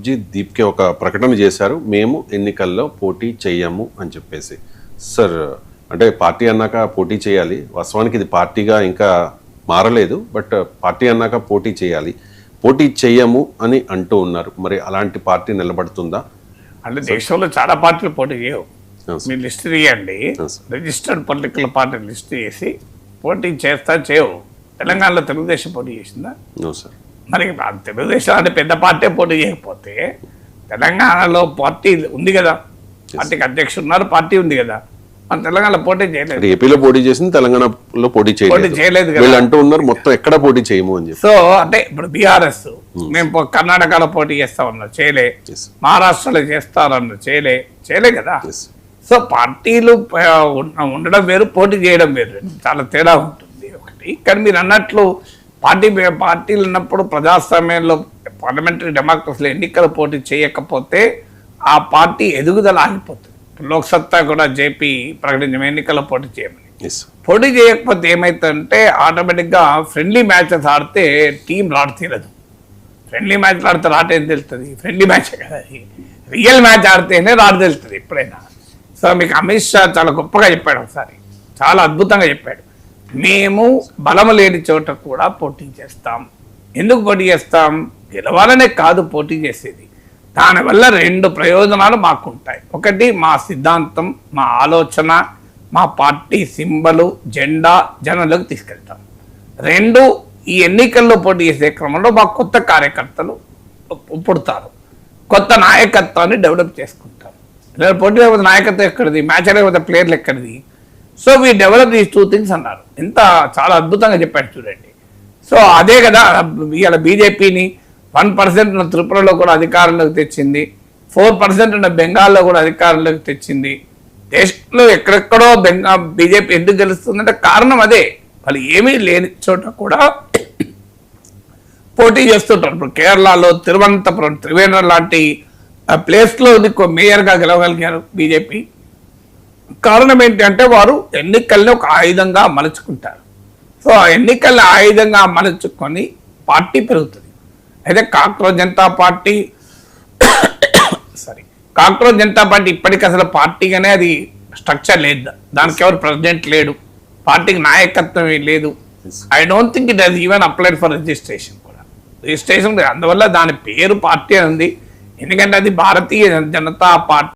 అభిజిత్ దీప్కే ఒక ప్రకటన చేశారు, మేము ఎన్నికల్లో పోటీ చేయము అని చెప్పేసి. సార్ అంటే పార్టీ అన్నాక పోటీ చేయాలి, వాస్తవానికి ఇది పార్టీగా ఇంకా మారలేదు, బట్ పార్టీ అన్నాక పోటీ చేయాలి, పోటీ చేయము అని అంటూ ఉన్నారు. మరి అలాంటి పార్టీ నిలబడుతుందా? అంటే దేశంలో చాలా పార్టీలు పోటీ చేయవు. మీరు లిస్ట్ తీయండి, రిజిస్టర్డ్ పొలిటికల్ పార్టీ లిస్ట్ చేసి పోటీ చేస్తా చేయవు. తెలంగాణలో తెలుగుదేశం పోటీ చేసిందా? సార్. మరి తెలుగుదేశం అంటే పెద్ద పార్టీ పోటీ చేయకపోతే తెలంగాణలో పార్టీ ఉంది కదా, పార్టీకి అధ్యక్షుడు ఉన్నారు, పార్టీ ఉంది కదా, మన తెలంగాణలో పోటీ చేయలేదు. ఏపీలో పోటీ చేసింది, తెలంగాణలో పోటీ చేయలేదు కదా అంటూ ఉన్నారు. మొత్తం ఎక్కడ పోటీ చేయము అని చెప్పి. సో అంటే ఇప్పుడు బీఆర్ఎస్ మేము కర్ణాటకలో పోటీ చేస్తా ఉన్నా, చేయలే. మహారాష్ట్రలో చేస్తారన్న, చేయలే కదా. సో పార్టీలు ఉండడం వేరు, పోటీ చేయడం వేరు, చాలా తేడా ఉంటుంది ఒకటి. కానీ మీరు అన్నట్లు పార్టీలు ఉన్నప్పుడు ప్రజాస్వామ్యంలో పార్లమెంటరీ డెమోక్రసీలో ఎన్నికల పోటీ చేయకపోతే ఆ పార్టీ ఎదుగుదల ఆగిపోతుంది. లోక్సత్తా కూడా జేపీ ప్రకటించిన ఎన్నికల్లో పోటీ చేయమని. పోటీ చేయకపోతే ఏమవుతుందంటే ఆటోమేటిక్గా ఫ్రెండ్లీ మ్యాచెస్ ఆడితే టీం రాడు తీరదు. ఫ్రెండ్లీ మ్యాచ్లు ఆడితే రాటేం తెలుస్తుంది? ఫ్రెండ్లీ మ్యాచ్ కదా, రియల్ మ్యాచ్ ఆడితేనే రాడు తెలుస్తుంది ఎప్పుడైనా. సో మీకు అమిత్ షా చాలా గొప్పగా చెప్పాడు ఒకసారి, చాలా అద్భుతంగా చెప్పాడు. మేము బలము లేని చోట కూడా పోటీ చేస్తాం. ఎందుకు పోటీ చేస్తాం? గెలవాలనే కాదు పోటీ చేసేది, దానివల్ల రెండు ప్రయోజనాలు మాకుంటాయి. ఒకటి, మా సిద్ధాంతం, మా ఆలోచన, మా పార్టీ సింబలు, జెండా జనంలోకి తీసుకెళ్తాం. రెండు, ఈ ఎన్నికల్లో పోటీ చేసే క్రమంలో మాకు కొత్త కార్యకర్తలు పుడతారు, కొత్త నాయకత్వాన్ని డెవలప్ చేసుకుంటాం. లేదా పోటీ లేకపోతే నాయకత్వం ఎక్కడిది, మ్యాచ్ లేకపోతే ప్లేయర్లు ఎక్కడిది? So we develop these two things అన్నారు. ఎంత చాలా అద్భుతంగా చెప్పాడు చూడండి. సో అదే కదా ఇవాళ బీజేపీని 1% ఉన్న త్రిపురలో కూడా అధికారంలోకి తెచ్చింది, 4% ఉన్న బెంగాల్లో కూడా అధికారంలోకి తెచ్చింది. దేశంలో ఎక్కడెక్కడో బీజేపీ ఎందుకు గెలుస్తుందంటే కారణం అదే, వాళ్ళు ఏమీ లేని చోట కూడా పోటీ చేస్తుంటారు. ఇప్పుడు కేరళలో తిరువనంతపురం, త్రివేంద్రం లాంటి ప్లేస్లో మేయర్గా గెలవగలిగారు బీజేపీ. కారణం ఏంటంటే వారు ఎన్నికల్ని ఒక ఆయుధంగా మలుచుకుంటారు. సో ఆ ఎన్నికల్ని ఆయుధంగా మలుచుకొని పార్టీ పెరుగుతుంది. అయితే కాక్రోచ్ జనతా పార్టీ ఇప్పటికీ అసలు పార్టీగానే అది స్ట్రక్చర్ లేదు, దానికి ఎవరు ప్రెసిడెంట్ లేడు, పార్టీకి నాయకత్వం లేదు. I don't think it has even applied for registration కూడా. రిజిస్ట్రేషన్ అందువల్ల దాని పేరు పార్టీ అని ఉంది, ఎందుకంటే అది భారతీయ జనతా పార్టీ.